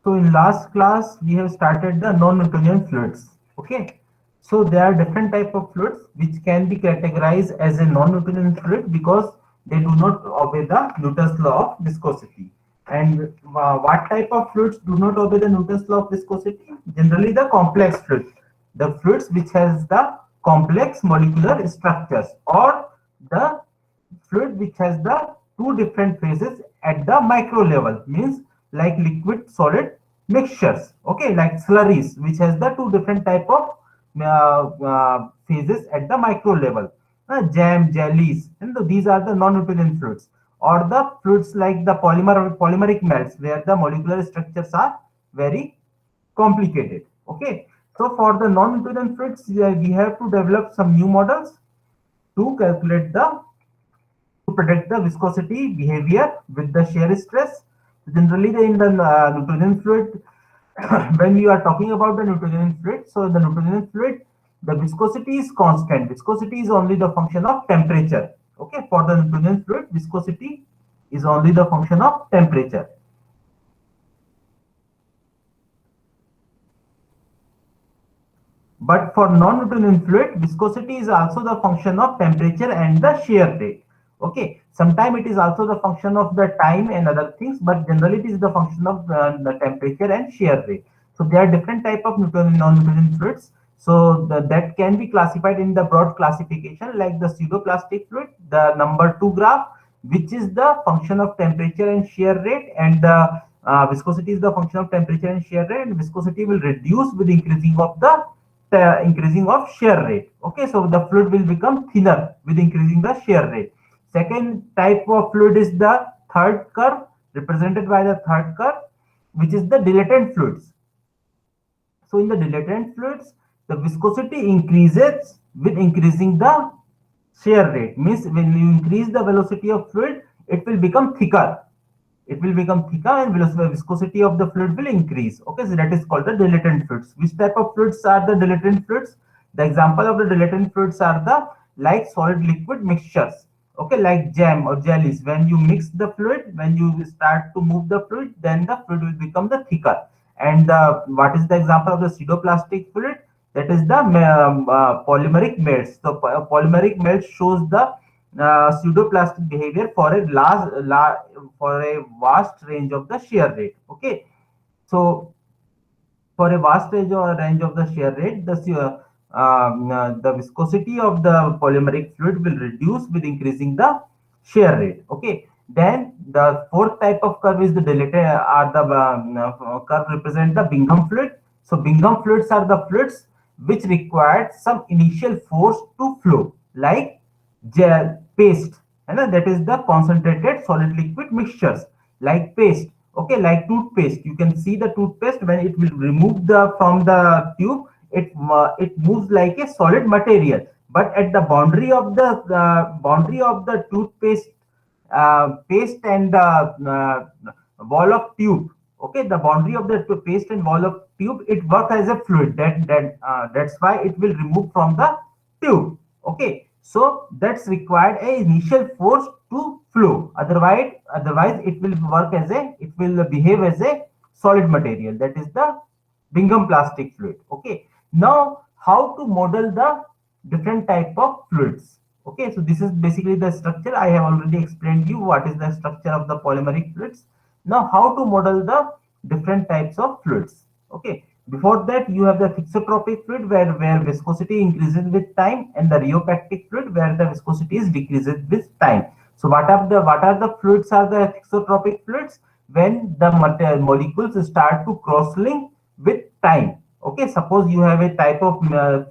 So in last class, we have started the non-Newtonian fluids. Okay. So there are different type of fluids which can be categorized as a non-Newtonian fluid because they do not obey the Newton's law of viscosity. And what type of fluids do not obey the Newton's law of viscosity? Generally the complex fluids. The fluids which has the complex molecular structures, or the fluid which has the two different phases at the micro level, means like liquid solid mixtures, okay, like slurries which has the two different type of phases at the micro level, jam, jellies, and these are the non-Newtonian fluids. Or the fluids like the polymeric melts where the molecular structures are very complicated. Okay, so for the non-Newtonian fluids, we have to develop some new models to calculate the to predict the viscosity behavior with the shear stress. Generally, in the Newtonian fluid, when you are talking about the Newtonian fluid, so the Newtonian fluid, the viscosity is constant. Viscosity is only the function of temperature. Okay, for the Newtonian fluid, viscosity is only the function of temperature. But for non-Newtonian fluid, viscosity is also the function of temperature and the shear rate. Okay, sometimes it is also the function of the time and other things, but generally it is the function of the temperature and shear rate. So there are different type of Newtonian non-Newtonian fluids. So that can be classified in the broad classification, like the pseudoplastic fluid, the number 2 graph, which is the function of temperature and shear rate, and the viscosity is the function of temperature and shear rate, and viscosity will reduce with increasing of shear rate. Okay, so the fluid will become thinner with increasing the shear rate. Second type of fluid is the third curve, represented by the third curve, which is the dilatant fluids. So in the dilatant fluids, the viscosity increases with increasing the shear rate. Means when you increase the velocity of fluid, it will become thicker. It will become thicker and viscosity of the fluid will increase. Okay, so that is called the dilatant fluids. Which type of fluids are the dilatant fluids? The example of the dilatant fluids are the like solid liquid mixtures. Okay, like jam or jellies. When you mix the fluid, when you start to move the fluid, then the fluid will become the thicker. And what is the example of the pseudoplastic fluid? That is the polymeric melts. So polymeric melts shows the pseudoplastic behavior for for a vast range of the shear rate. Okay, so for a vast range of the shear rate, the viscosity of the polymeric fluid will reduce with increasing the shear rate. Okay, then the fourth type of curve is the dilated, are the curve represent the Bingham fluid. So Bingham fluids are the fluids which required some initial force to flow, like gel, paste, and that is the concentrated solid liquid mixtures, like paste. Okay, like toothpaste, you can see the toothpaste when it will remove the from the tube, it moves like a solid material, but at the boundary of the toothpaste paste and the wall of tube. Okay, the boundary of the paste and wall of tube, it works as a fluid, that's why it will remove from the tube. Okay, so that's required a initial force to flow, otherwise it will behave as a solid material, that is the Bingham plastic fluid. Okay, now how to model the different type of fluids? Okay, so this is basically the structure. I have already explained you what is the structure of the polymeric fluids. Now how to model the different types of fluids? Okay, before that you have the thixotropic fluid where viscosity increases with time, and the rheopactic fluid where the viscosity is decreases with time. So what are the fluids are the thixotropic fluids? When the molecules start to cross link with time. Okay, suppose you have a type of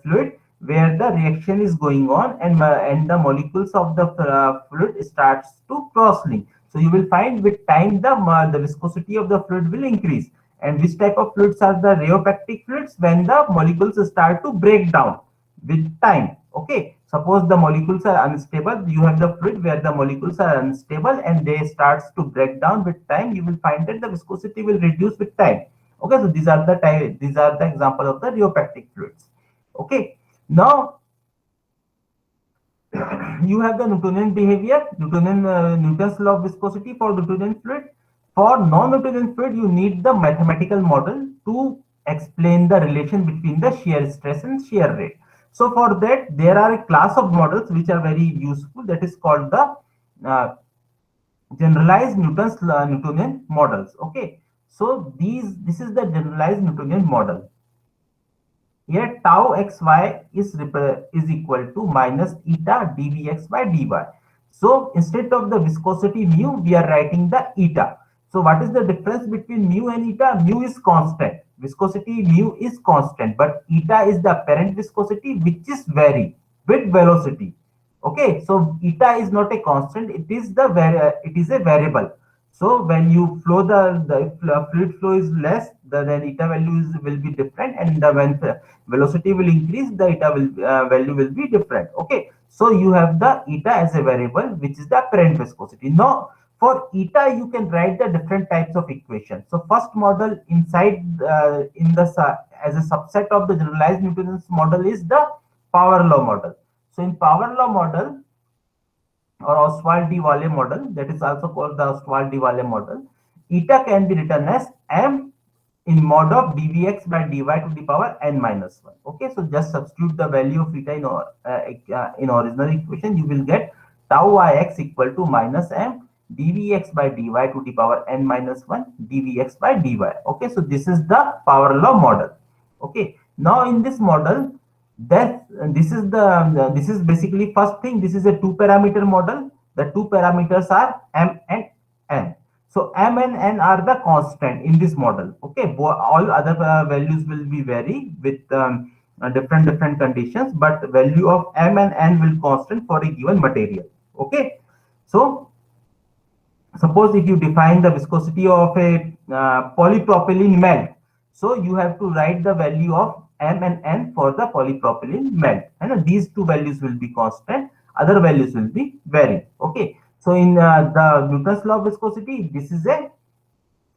fluid where the reaction is going on, and the molecules of the fluid starts to cross link. So you will find with time the viscosity of the fluid will increase. And which type of fluids are the rheopactic fluids? When the molecules start to break down with time. Okay, suppose the molecules are unstable, you have the fluid where the molecules are unstable and they starts to break down with time, you will find that the viscosity will reduce with time. Okay, so these are the example of the rheopactic fluids. Okay, now you have the Newtonian behavior, Newton's law of viscosity for Newtonian fluid. For non-Newtonian fluid, you need the mathematical model to explain the relation between the shear stress and shear rate. So for that, there are a class of models which are very useful. That is called the generalized Newtonian models. Okay, so this is the generalized Newtonian model. Here tau xy is equal to minus eta dvx by dy. So instead of the viscosity mu, we are writing the eta. So what is the difference between mu and eta? Mu is constant. Viscosity mu is constant, but eta is the apparent viscosity which is vary with velocity. Okay, so eta is not a constant; it is a variable. So when you flow the fluid flow is less, then eta value will be different, and when the velocity will increase, the eta value will be different. Okay, so you have the eta as a variable, which is the apparent viscosity. Now for eta, you can write the different types of equations. So first model inside as a subset of the generalized Newton's model is the power law model. So in power law model, or Ostwald-Dewale model, that is also called the Ostwald-Dewale model, eta can be written as m in mod of dvx by dy to the power n minus 1. Okay, so just substitute the value of eta in original equation. You will get tau ix equal to minus m dvx by dy to the power n minus 1 dvx by dy. Okay, so this is the power law model. Okay, now in this model, that this is basically first thing. This is a two parameter model. The two parameters are m and n. So m and n are the constant in this model. Okay, all other values will be vary with different conditions, but value of m and n will constant for a given material. Okay, so suppose if you define the viscosity of a polypropylene melt, so you have to write the value of m and n for the polypropylene melt, and these two values will be constant, other values will be vary. Okay, so in the Newton's law of viscosity, this is a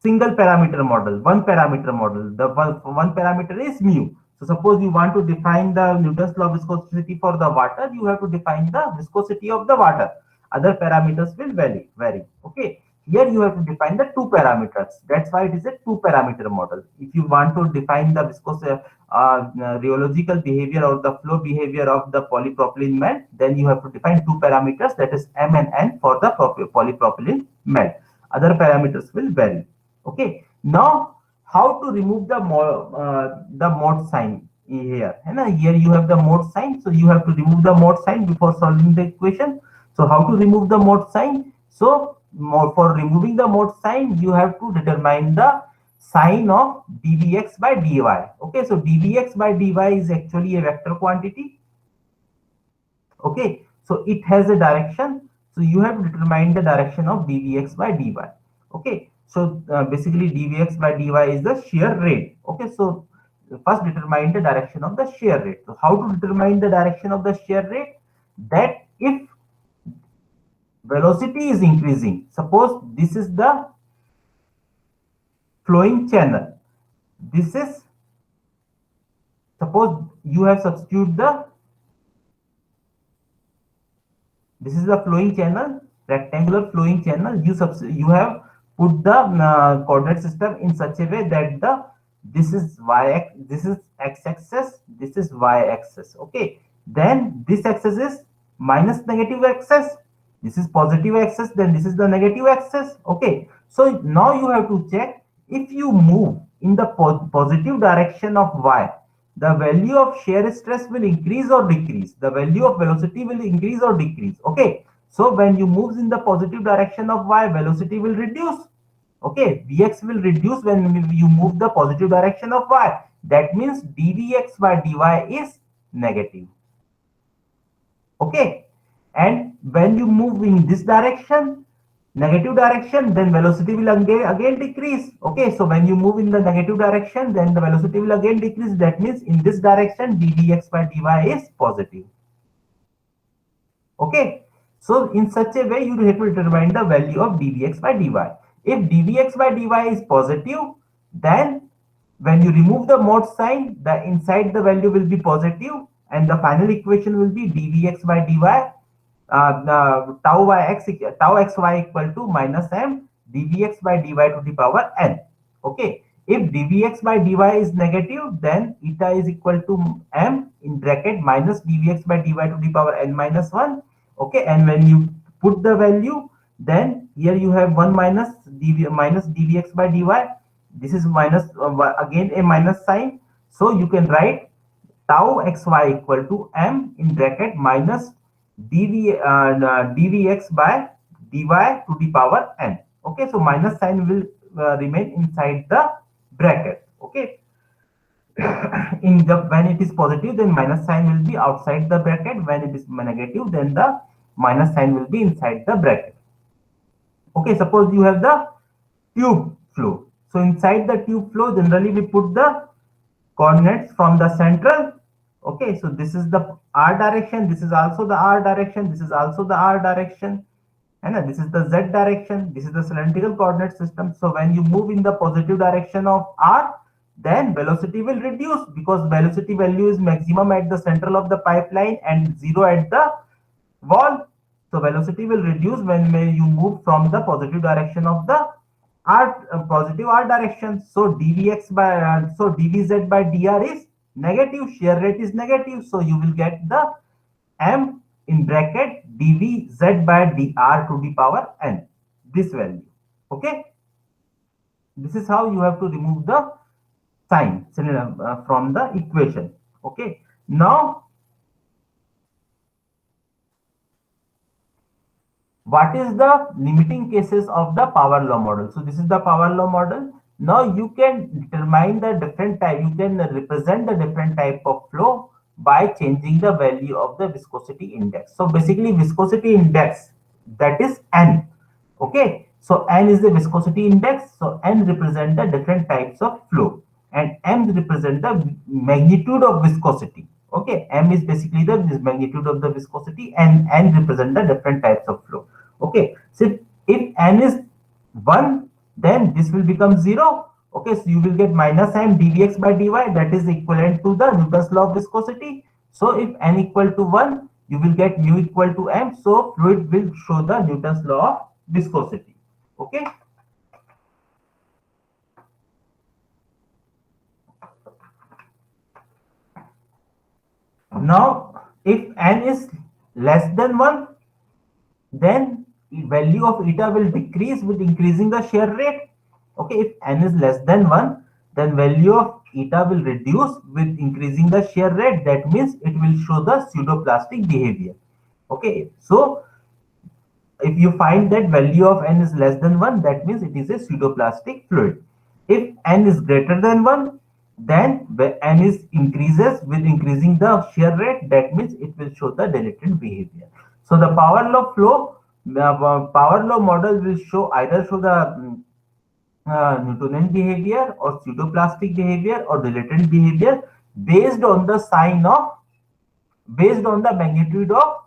single parameter model, one parameter model. The one parameter is mu. So suppose you want to define the Newton's law of viscosity for the water, you have to define the viscosity of the water. Other parameters will vary. Okay. Here you have to define the two parameters. That's why it is a two parameter model. If you want to define the viscosity, rheological behavior or the flow behavior of the polypropylene melt, then you have to define two parameters, that is m and n for the polypropylene melt. Other parameters will vary. Okay, now how to remove the mode sign here? And here you have the mode sign, so you have to remove the mode sign before solving the equation. So how to remove the mode sign? So for removing the mode sign, you have to determine the sign of dvx by dy. Okay, so dvx by dy is actually a vector quantity. Okay, so it has a direction, so you have to determine the direction of dvx by dy. Okay, so basically dvx by dy is the shear rate. Okay, so first determine the direction of the shear rate. So how to determine the direction of the shear rate? That if velocity is increasing, suppose this is the flowing channel, this is, suppose you have substitute the, this is the flowing channel, rectangular flowing channel. You have put the coordinate system in such a way that this is x-axis, this is y-axis. Okay, then this axis is minus negative axis, this is positive axis, then this is the negative axis. Okay, so now you have to check, if you move in the positive direction of y, the value of shear stress will increase or decrease, the value of velocity will increase or decrease. Okay, so when you move in the positive direction of y, velocity will reduce. Okay, vx will reduce when you move the positive direction of y. That means dvx by dy is negative. Okay, and when you move in this direction, negative direction, then velocity will again decrease. Okay, so when you move in the negative direction, then the velocity will again decrease. That means in this direction, dvx by dy is positive. Okay, so in such a way, you have to determine the value of dvx by dy. If dvx by dy is positive, then when you remove the mode sign, the inside the value will be positive, and the final equation will be dvx by dy tau xy equal to minus m dvx by dy to the power n. Okay, if dvx by dy is negative, then eta is equal to m in bracket minus dvx by dy to the power n minus 1. Okay, and when you put the value, then here you have 1 minus dvx by dy. This is minus, again a minus sign, so you can write tau xy equal to m in bracket minus dvx by dy to the power n. Okay, so minus sign will remain inside the bracket. Okay, in the when it is positive, then minus sign will be outside the bracket. When it is negative, then the minus sign will be inside the bracket. Okay, suppose you have the tube flow. So inside the tube flow, generally we put the coordinates from the central. Okay, so this is the r direction, this is also the r direction, this is also the r direction, and this is the z direction, this is the cylindrical coordinate system. So when you move in the positive direction of r, then velocity will reduce, because velocity value is maximum at the central of the pipeline and zero at the wall. So velocity will reduce when you move from the positive direction of the positive r direction. So dvx by so dvz by dr is negative, shear rate is negative, so you will get the m in bracket dvz by dr to the power n, this value. Okay, this is how you have to remove the sign from the equation. Okay, now what is the limiting cases of the power law model? So this is the power law model. Now you can determine the different type, you can represent the different type of flow by changing the value of the viscosity index. So basically viscosity index, that is n. Okay, so n is the viscosity index. So n represent the different types of flow and m represent the magnitude of viscosity. Okay, m is basically the magnitude of the viscosity and n represent the different types of flow. Okay, so if n is 1, then this will become 0. Okay, so you will get minus m dvx by dy, that is equivalent to the Newton's law of viscosity. So if n equal to 1, you will get mu equal to m, so fluid will show the Newton's law of viscosity. Okay, now if n is less than 1, then value of eta will decrease with increasing the shear rate. Okay, if n is less than 1, then value of eta will reduce with increasing the shear rate. That means it will show the pseudoplastic behavior. Okay, so if you find that value of n is less than 1, that means it is a pseudoplastic fluid. If n is greater than 1, then n is increases with increasing the shear rate. That means it will show the dilatant behavior. So the power law flow, the power law model will show either show the Newtonian behavior or pseudoplastic behavior or dilatant behavior based on the based on the magnitude of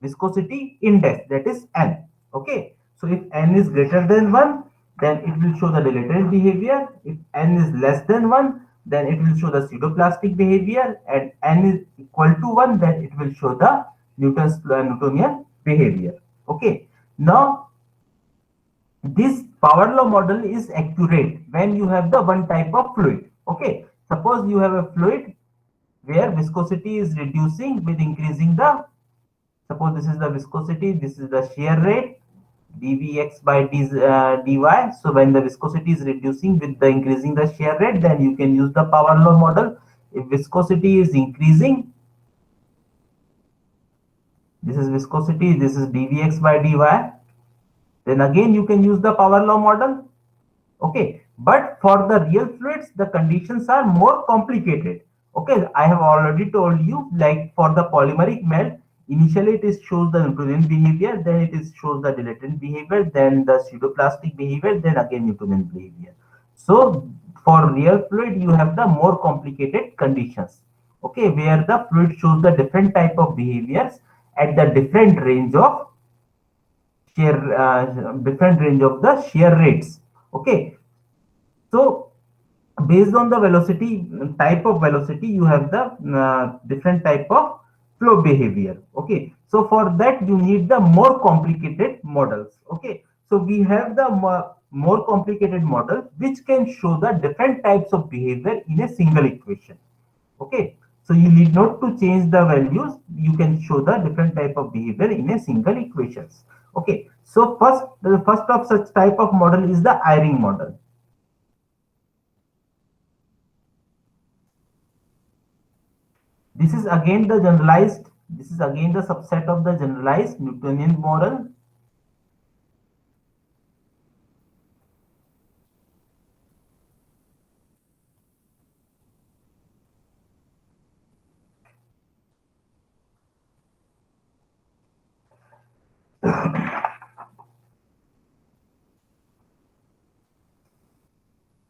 viscosity index, that is n. Okay, so if n is greater than 1, then it will show the dilatant behavior. If n is less than 1, then it will show the pseudoplastic behavior, and n is equal to 1, then it will show the Newtonian behavior. Okay, now this power law model is accurate when you have the one type of fluid. Okay, suppose you have a fluid where viscosity is reducing with increasing the, suppose this is the viscosity, this is the shear rate dvx by dy. So when the viscosity is reducing with the increasing the shear rate, then you can use the power law model. If viscosity is increasing, this is viscosity, this is dvx by dy, then again you can use the power law model. Okay, but for the real fluids, the conditions are more complicated. Okay, I have already told you, like for the polymeric melt, initially it is shows the Newtonian behavior, then it is shows the dilatant behavior, then the pseudoplastic behavior, then again Newtonian behavior. So for real fluid, you have the more complicated conditions. Okay, where the fluid shows the different type of behaviors at the different range of the shear rates. Okay, so based on the velocity, type of velocity, you have the different type of flow behavior. Okay, so for that you need the more complicated models. Okay, So we have the more complicated model which can show the different types of behavior in a single equation. Okay, so you need not to change the values. You can show the different type of behavior in a single equations. Okay, so the first of such type of model is the Eyring model. This is again the generalized. This is again the subset of the generalized Newtonian model.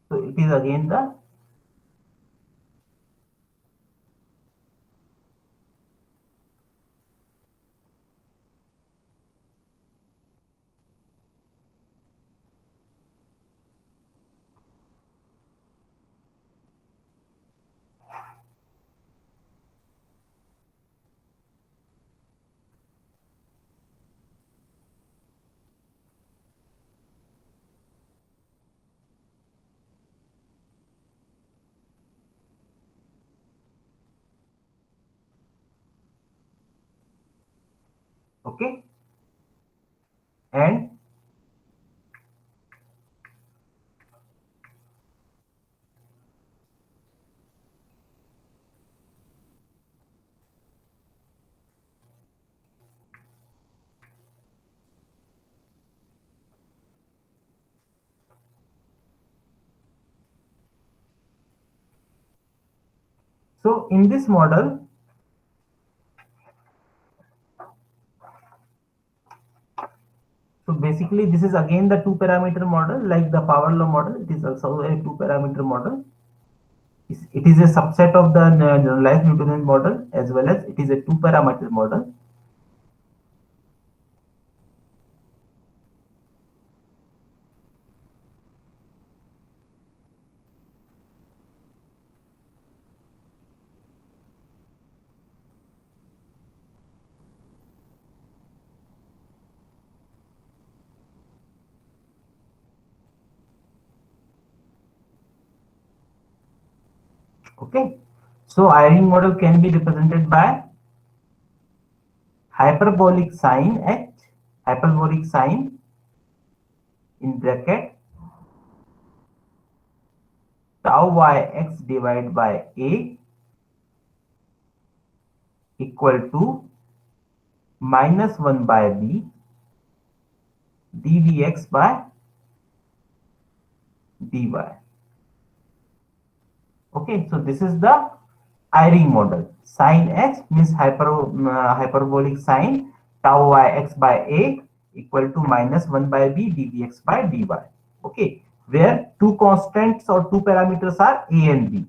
So it is again the okay, and so in this model, so basically this is again the two parameter model like the power law model. It is also a two parameter model. It is a subset of the generalized Newtonian model as well as it is a two parameter model. Okay, so Eyring model can be represented by hyperbolic sine h, hyperbolic sine in bracket tau yx divided by a equal to minus 1 by b dvx by dy. Okay, so this is the Eyring model. Sine h means hyperbolic sine tau yx by a equal to minus 1 by b dvx by dy. Okay, where two constants or two parameters are a and b.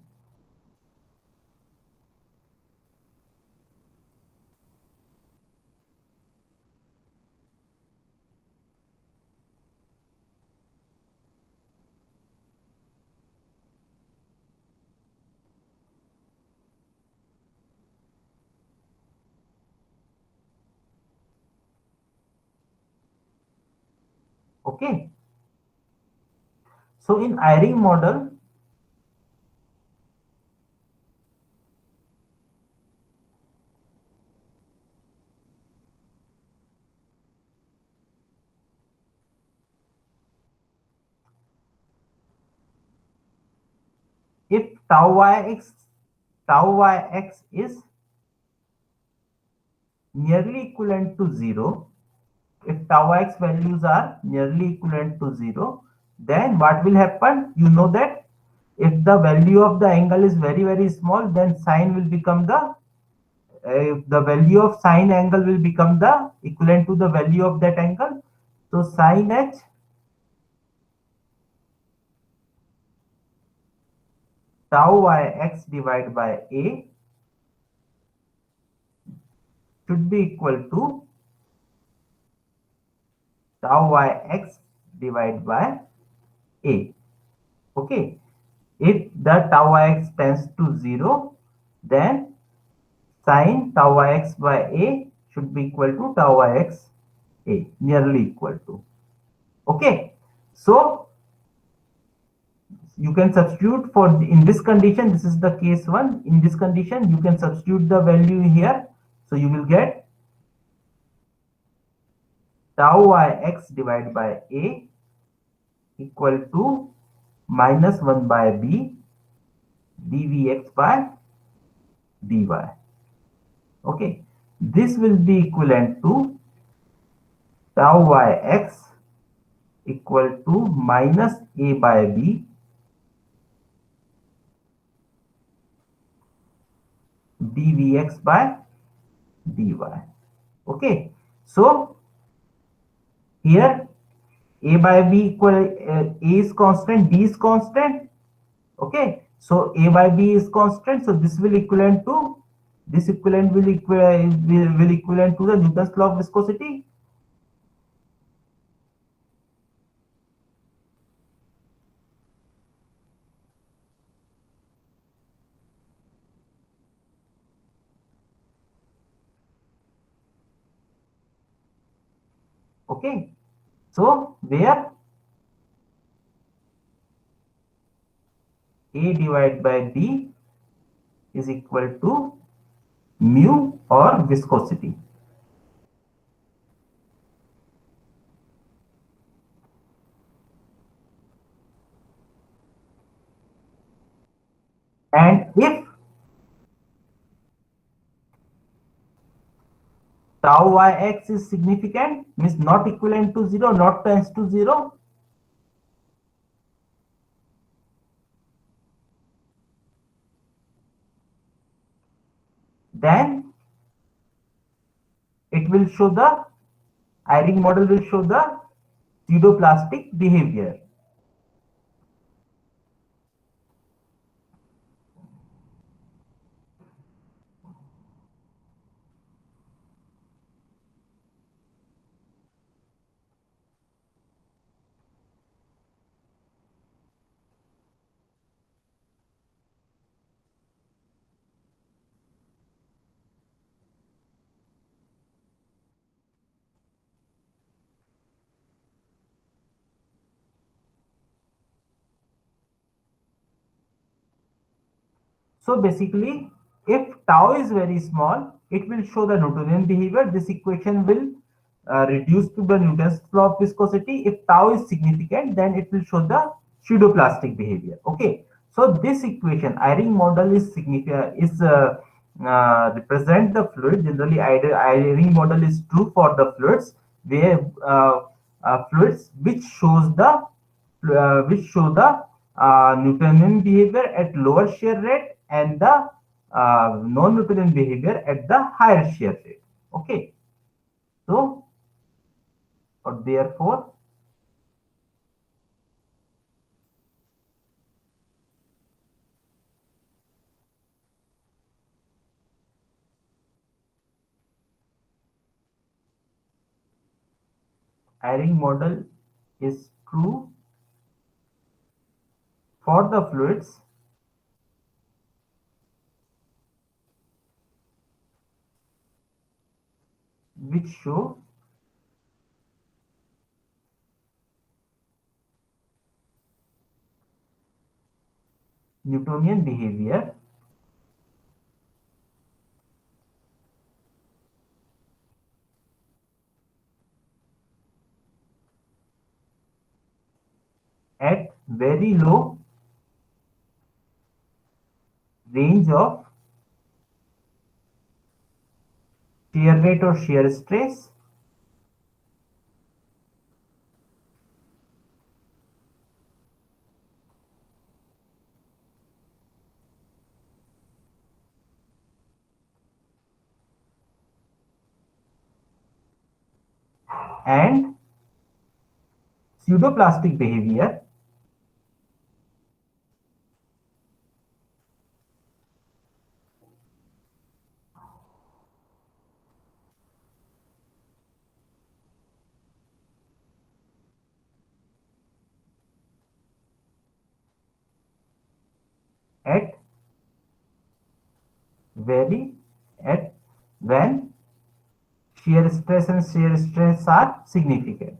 Okay, so in Eyring model, if tau yx is nearly equivalent to 0, if tau x values are nearly equivalent to 0, then what will happen? You know that if the value of the angle is very small, then sine will become the value of sine angle will become the equivalent to the value of that angle. So sine h tau yx divided by a should be equal to tau yx divided by a. Okay, if the tau x tends to 0, then sine tau x by a should be equal to tau x a, nearly equal to. Okay, so you can substitute for in this condition. This is the case one. In this condition, you can substitute the value here. So you will get tau yx divided by a equal to minus 1 by b dvx by dy. Okay, this will be equivalent to tau yx equal to minus a by b dvx by dy. Okay, so here a by b equal a is constant, b is constant. Okay, so a by b is constant, so this will equivalent to this equivalent will equivalent to the Newton's law of viscosity. Okay, so where a divided by b is equal to mu or viscosity. And if tau yx is significant, means not equivalent to 0, not tends to 0, then it will show the Eyring model will show the pseudoplastic behavior. So basically, if tau is very small, it will show the Newtonian behavior. This equation will reduce to the Newton's law of viscosity. If tau is significant, then it will show the pseudoplastic behavior. Okay. So this equation, Eyring model is significant, is represent the fluid. Generally, Eyring model is true for the fluids where fluids which show the Newtonian behavior at lower shear rate and the non-Newtonian behavior at the higher shear rate. Okay, so therefore Eyring model is true for the fluids which show Newtonian behavior at very low range of shear rate or shear stress and pseudoplastic behavior at very at when shear stress and shear stress are significant.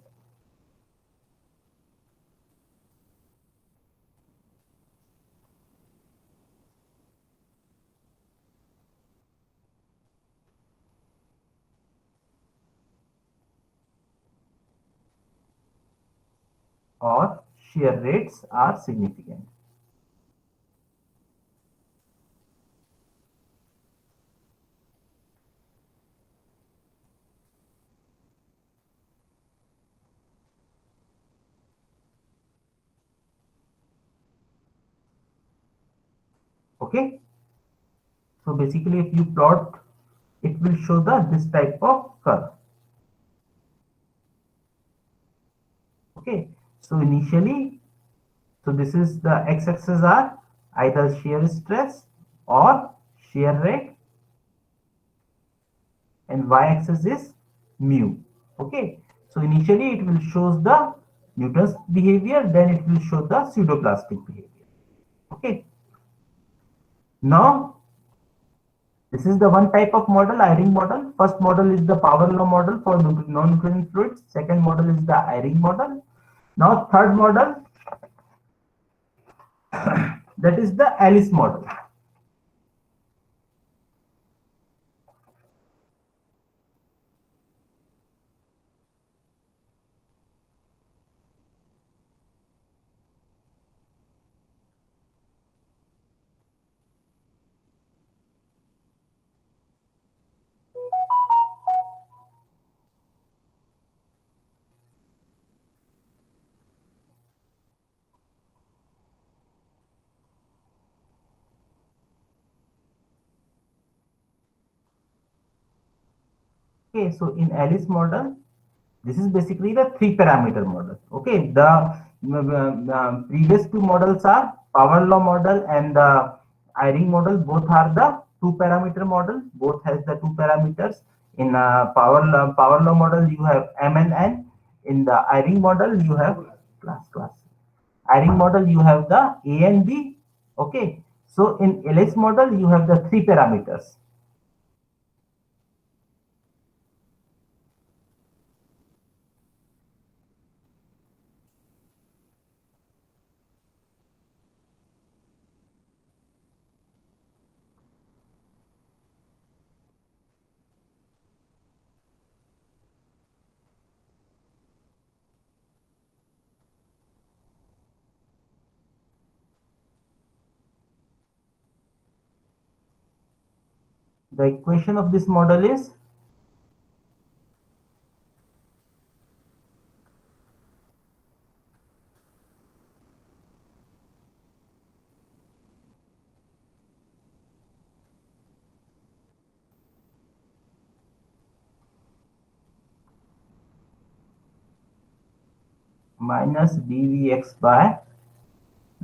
or shear rates are significant. Okay, so basically if you plot, it will show this type of curve. Okay, so initially, so this is the x-axis are either shear stress or shear rate, and y-axis is mu. Okay, so initially it will shows the Newton's behavior, then it will show the pseudoplastic behavior. Okay, now this is the one type of model, Eyring model. First model is the power law model for non-Newtonian fluids. Second model is the Eyring model. Now third model, that is the Alice model. Okay, so in Alice model, this is basically the three parameter model. Okay, the previous two models are power law model and the Eyring model. Both are the two parameter model. Both has the two parameters. In power law model, you have M and N. In the Eyring model, you have class. Eyring model, you have the A and B. Okay, so in Alice model, you have the three parameters. The equation of this model is minus dvx by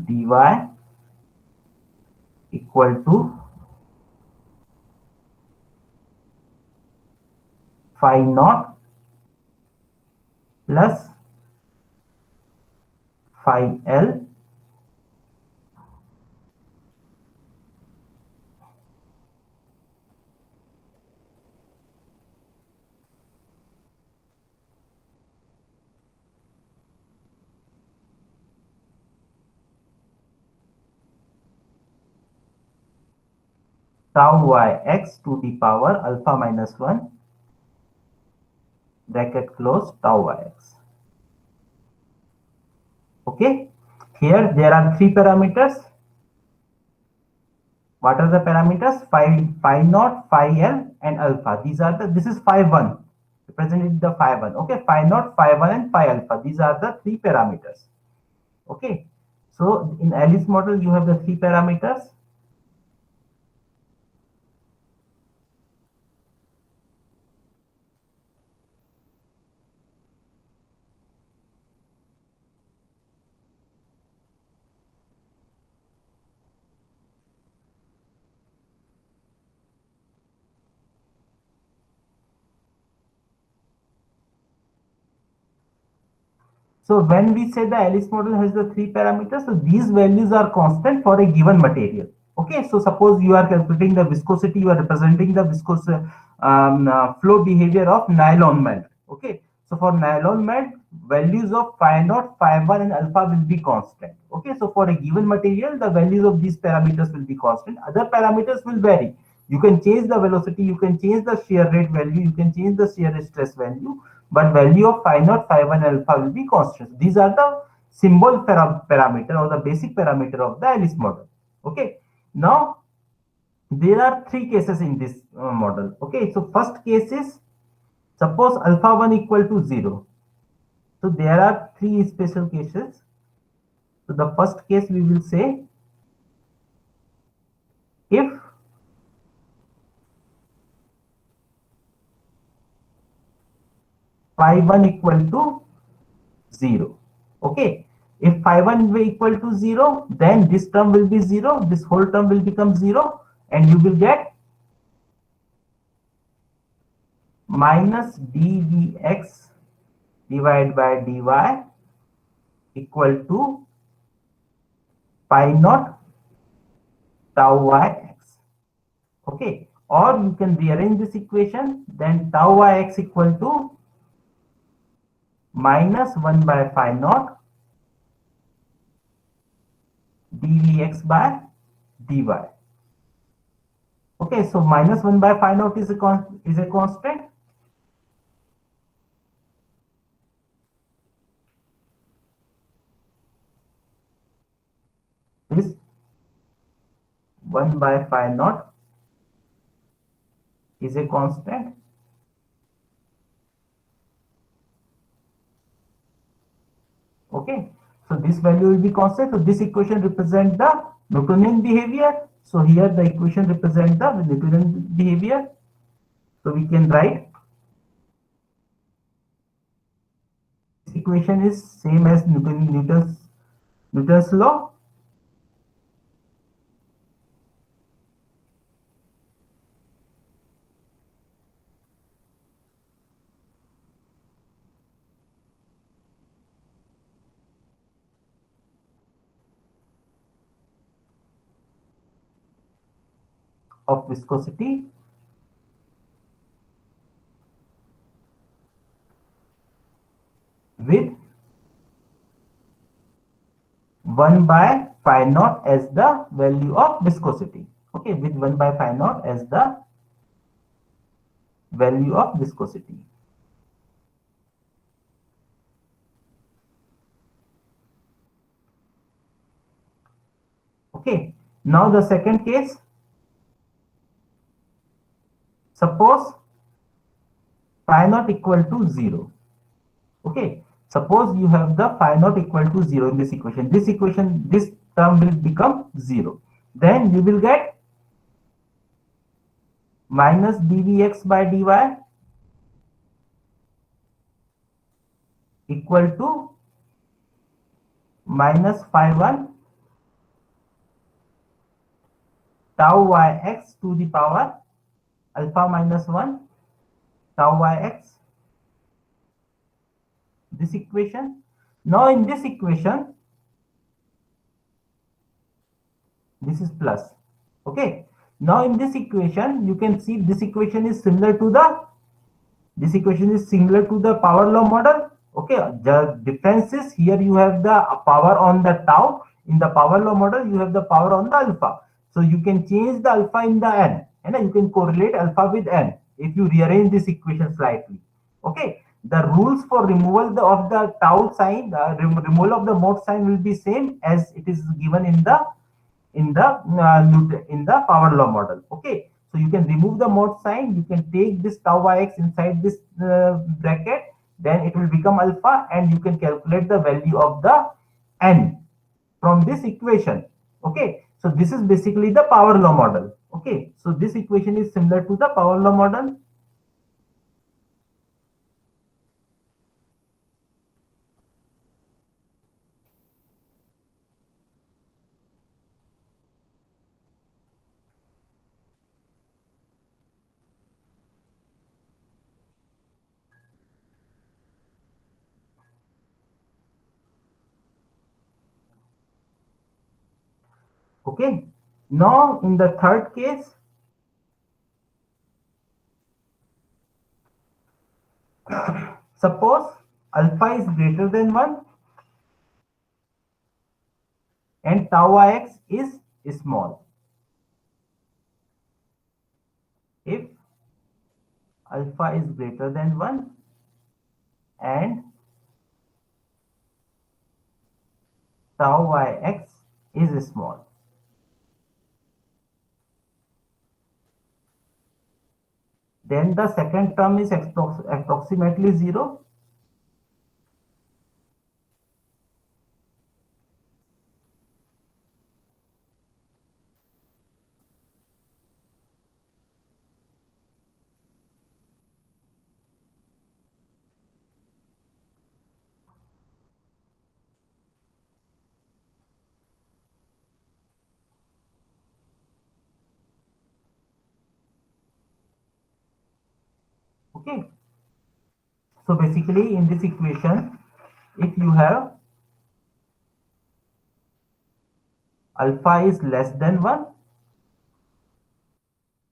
dy equal to phi naught plus phi L tau yx to the power alpha minus 1 bracket close tau yx. Okay, here there are three parameters. What are the parameters? Phi naught, phi L, and alpha. These are this is phi 1, represented the phi 1. Okay, phi naught, phi 1, and phi alpha. These are the three parameters. Okay, so in Alice model, you have the three parameters. So when we say the Alice model has the three parameters, so these values are constant for a given material. Okay, so suppose you are calculating the viscosity, you are representing the viscous flow behavior of nylon melt. Okay, so for nylon melt, values of phi naught, phi 1, and alpha will be constant. Okay, so for a given material, the values of these parameters will be constant. Other parameters will vary. You can change the velocity, you can change the shear rate value, you can change the shear stress value, but value of phi naught, phi 1, alpha will be constant. These are the symbol parameter or the basic parameter of the Alice model. Okay. Now there are three cases in this model. Okay. So first case is suppose alpha 1 equal to 0. So there are three special cases. So the first case we will say if phi 1 equal to 0. Okay. If phi 1 will equal to 0, then this term will be 0, this whole term will become 0, and you will get minus dvx divided by dy equal to pi naught tau yx. Okay. Or you can rearrange this equation, then tau yx equal to minus 1 by phi naught dvx by dy. Okay, so minus 1 by phi naught is a constant. This 1 by phi naught is a constant. Okay, so this value will be constant. So this equation represents the Newtonian behavior. So here the equation represents the Newtonian behavior. So we can write this equation is same as Newton's law. Of viscosity with 1 by phi naught as the value of viscosity. Okay, with 1 by phi naught as the value of viscosity. Okay, now the second case, suppose phi naught equal to 0. Okay, suppose you have the phi naught equal to 0 in this equation. This term will become 0. Then you will get minus dvx by dy equal to minus phi 1 tau yx to the power alpha minus 1 tau yx. This equation. Now in this equation, this is plus. Okay. Now in this equation, you can see this equation is similar to the power law model. Okay. The difference is here you have the power on the tau. In the power law model, you have the power on the alpha. So you can change the alpha in the n, and you can correlate alpha with n if you rearrange this equation slightly. Okay. The rules for removal of the tau sign, removal of the mode sign will be same as it is given in the power law model. Okay, so you can remove the mode sign, you can take this tau yx inside this bracket, then it will become alpha, and you can calculate the value of the n from this equation. Okay, so this is basically the power law model. Okay, so this equation is similar to the power law model. Okay, now in the third case, suppose alpha is greater than 1 and tau ix is small. If alpha is greater than 1 and tau yx is small. Then the second term is approximately 0. Okay. So basically in this equation, if you have alpha is less than 1,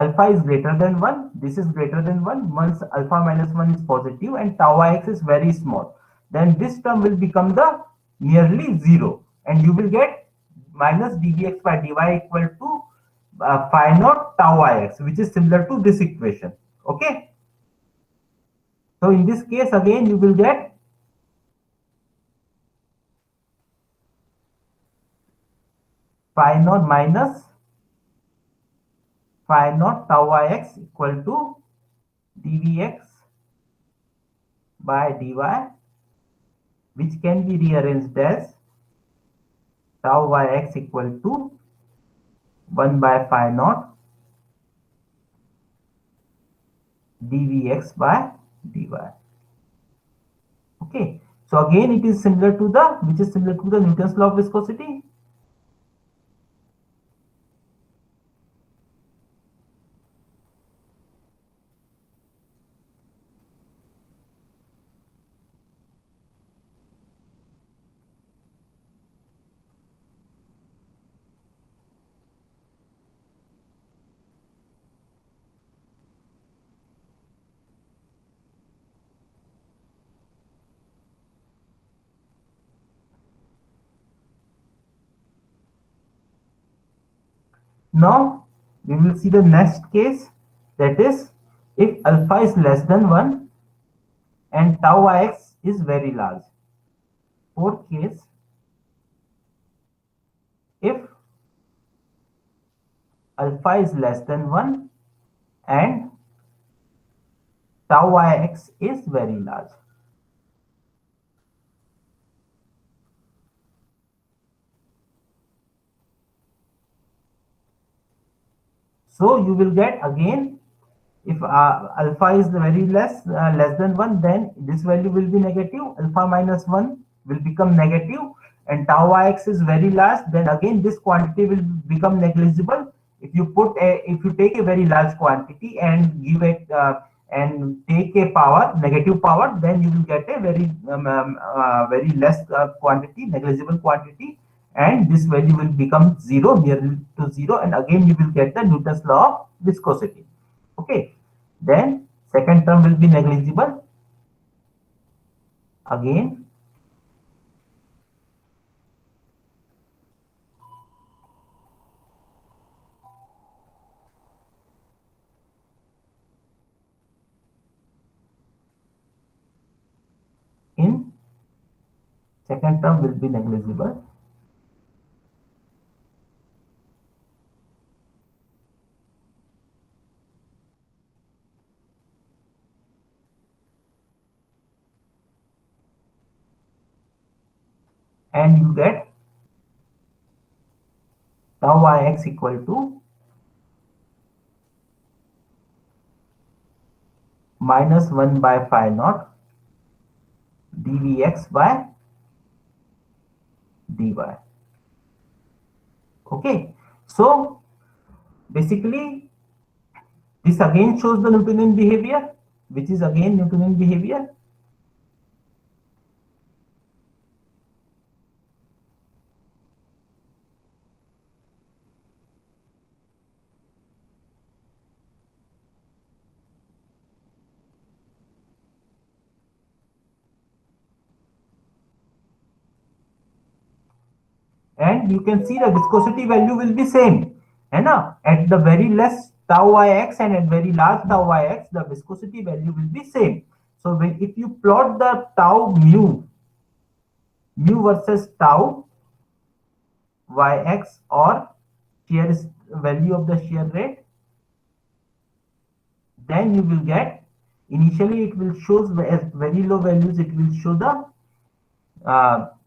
alpha is greater than 1, this is greater than 1, once alpha minus 1 is positive and tau ix is very small, then this term will become the nearly 0 and you will get minus dvx by dy equal to phi naught tau ix, which is similar to this equation. Okay. So in this case again you will get phi naught minus phi naught tau ix equal to dvx by dy, which can be rearranged as tau yx equal to 1 by phi naught dvx by dy. Okay, so again it is similar to the, which is similar to the Newton's law of viscosity. Now we will see the next case, that is if alpha is less than 1 and tau ix is very large. Fourth case, if alpha is less than 1 and tau ix is very large. So you will get again, if alpha is very less than 1, then this value will be negative, alpha minus 1 will become negative, and tau ix is very large, then again this quantity will become negligible. If you take a very large quantity and give it and take a power, negative power, then you will get a very less quantity, negligible quantity, and this value will become 0, nearly to 0, and again you will get the Newton's law of viscosity. Okay, then second term will be negligible. Again, in second term will be negligible. And you get tau ix equal to minus 1 by phi naught dvx by dy. Okay, so basically this again shows the Newtonian behavior, which is again Newtonian behavior. And you can see the viscosity value will be same, and at the very less tau ix and at very large tau ix, the viscosity value will be same. So when, if you plot the tau mu versus tau, yx or shear value of the shear rate, then you will get, initially it will show as very low values, it will show the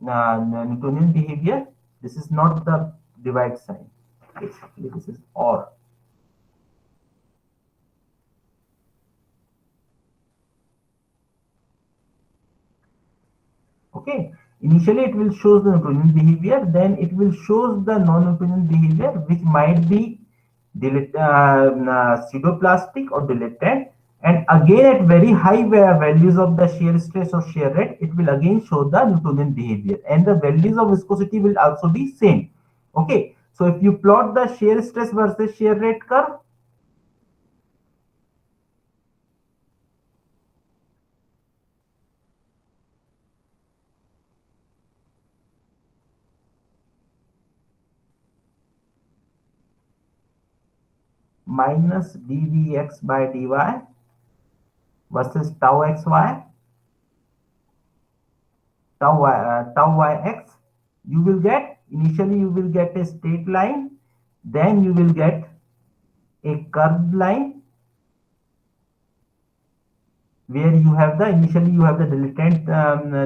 Newtonian behavior. This is not the divide sign, basically this is or. Okay, initially it will show the Newtonian behavior, then it will show the non-Newtonian behavior, which might be pseudoplastic or dilatant, and again at very high values of the shear stress or shear rate, it will again show the Newtonian behavior, and the values of viscosity will also be same. Okay, so if you plot the shear stress versus shear rate curve, minus dvx by dy versus tau xy, tau yx, you will get, initially you will get a straight line, then you will get a curved line where you have the, initially you have the dilatant,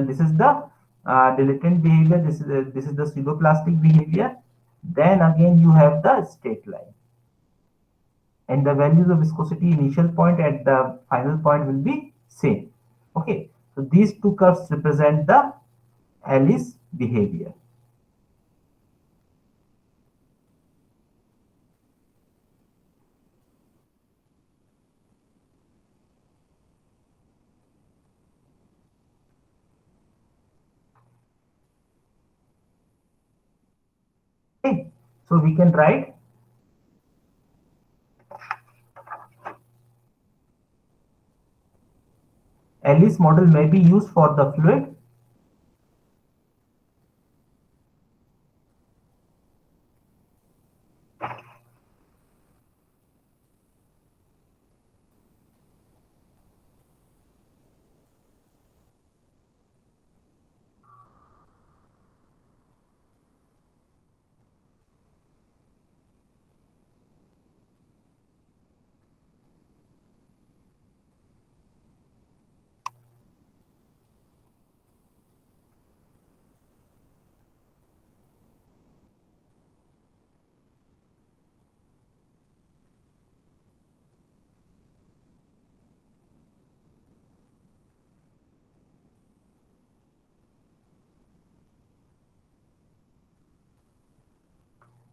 this is the dilatant behavior, this is the pseudoplastic behavior, then again you have the straight line, and the values of viscosity initial point at the final point will be same. Okay, so these two curves represent the Alice behavior. Okay, so we can write Alice model may be used for the fluid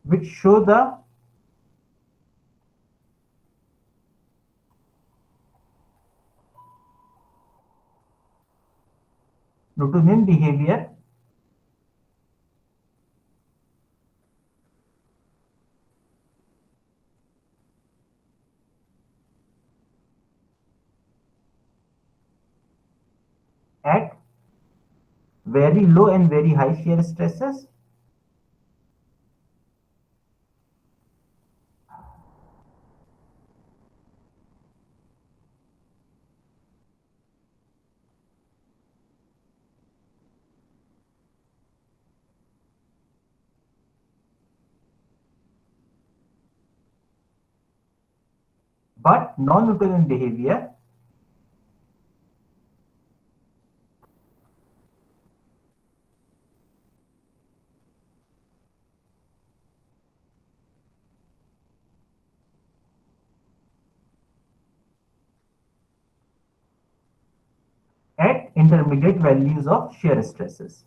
which show the Newtonian behavior at very low and very high shear stresses, but non-Newtonian behavior at intermediate values of shear stresses.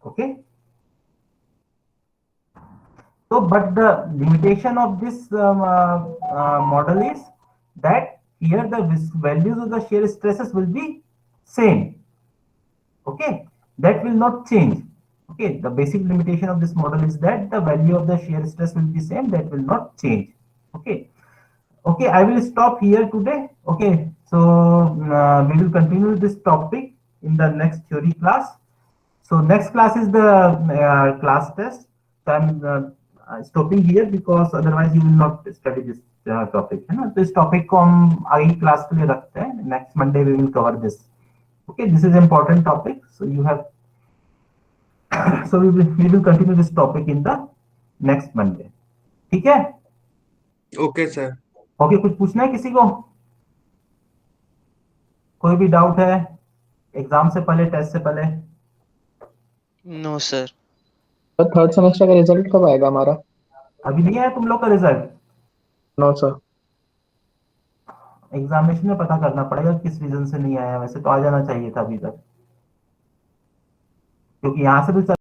Okay, so but the limitation of this model is that here the values of the shear stresses will be same. Okay, that will not change. Okay, the basic limitation of this model is that the value of the shear stress will be same, that will not change. Okay, okay, I will stop here today. Okay, so we will continue this topic in the next theory class. So next class is the class test. So I'm stopping here because otherwise you will not study this topic, है ना? तो इस topic को हम आगे class के लिए रखते हैं. Next Monday we will cover this. Okay, this is important topic. So you have, so we will continue this topic in the next Monday. ठीक है? Okay sir. ओके, कुछ पूछना है किसी को? कोई भी डाउट है एग्जाम से पहले, टेस्ट से पहले? No sir. Sir third semester का रिजल्ट कब आएगा हमारा? अभी नहीं आया तुम लोग का रिजल्ट? No sir. एग्जामिनेशन में पता करना पड़ेगा किस रीजन से नहीं आया. वैसे तो आ जाना चाहिए था अभी तक, क्योंकि यहाँ से भी